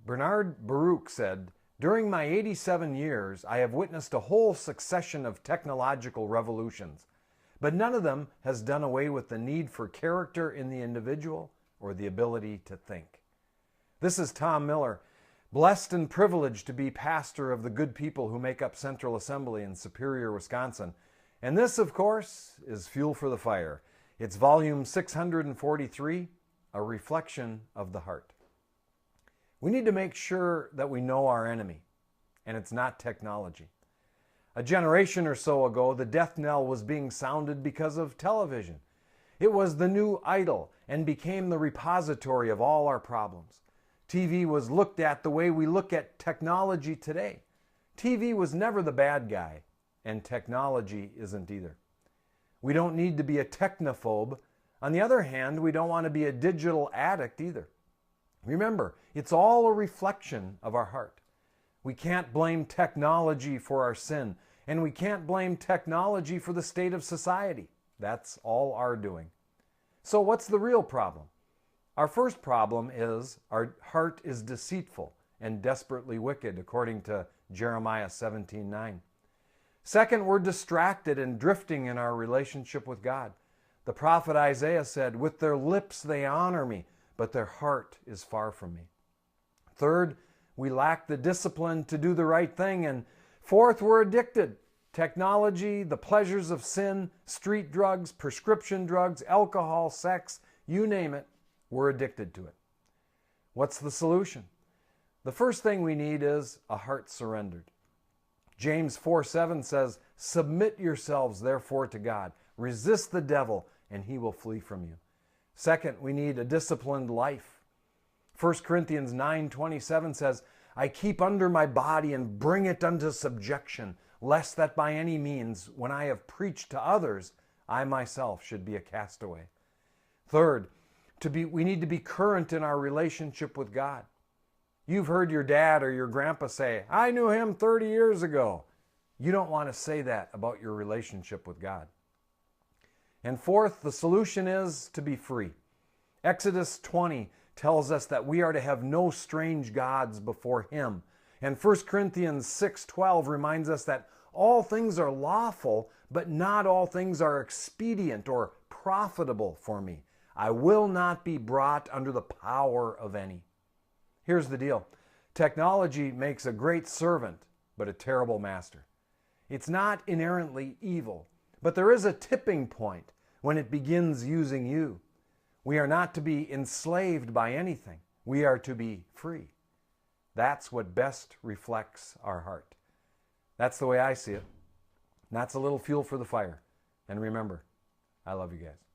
Bernard Baruch said, "During my 87 years, I have witnessed a whole succession of technological revolutions, but none of them has done away with the need for character in the individual or the ability to think." This is Tom Miller, blessed and privileged to be pastor of the good people who make up Central Assembly in Superior, Wisconsin. And this, of course, is Fuel for the Fire. It's volume 643, A Reflection of the Heart. We need to make sure that we know our enemy, and it's not technology. A generation or so ago, the death knell was being sounded because of television. It was the new idol and became the repository of all our problems. TV was looked at the way we look at technology today. TV was never the bad guy, and technology isn't either. We don't need to be a technophobe. On the other hand, we don't want to be a digital addict either. Remember, it's all a reflection of our heart. We can't blame technology for our sin, and we can't blame technology for the state of society. That's all our doing. So what's the real problem? Our first problem is our heart is deceitful and desperately wicked, according to Jeremiah 17:9. Second, we're distracted and drifting in our relationship with God. The prophet Isaiah said, "With their lips they honor me, but their heart is far from me." Third, we lack the discipline to do the right thing. And fourth, we're addicted. Technology, the pleasures of sin, street drugs, prescription drugs, alcohol, sex, you name it, we're addicted to it. What's the solution? The first thing we need is a heart surrendered. James 4:7 says, "Submit yourselves therefore to God. Resist the devil, and he will flee from you." Second, we need a disciplined life. 1 Corinthians 9:27 says, "I keep under my body and bring it unto subjection, lest that by any means, when I have preached to others, I myself should be a castaway." Third, we need to be current in our relationship with God. You've heard your dad or your grandpa say, "I knew him 30 years ago." You don't want to say that about your relationship with God. And fourth, the solution is to be free. Exodus 20 tells us that we are to have no strange gods before Him. And 1 Corinthians 6:12 reminds us that all things are lawful, but not all things are expedient or profitable for me. I will not be brought under the power of any. Here's the deal. Technology makes a great servant, but a terrible master. It's not inherently evil, but there is a tipping point when it begins using you. We are not to be enslaved by anything. We are to be free. That's what best reflects our heart. That's the way I see it. And that's a little fuel for the fire. And remember, I love you guys.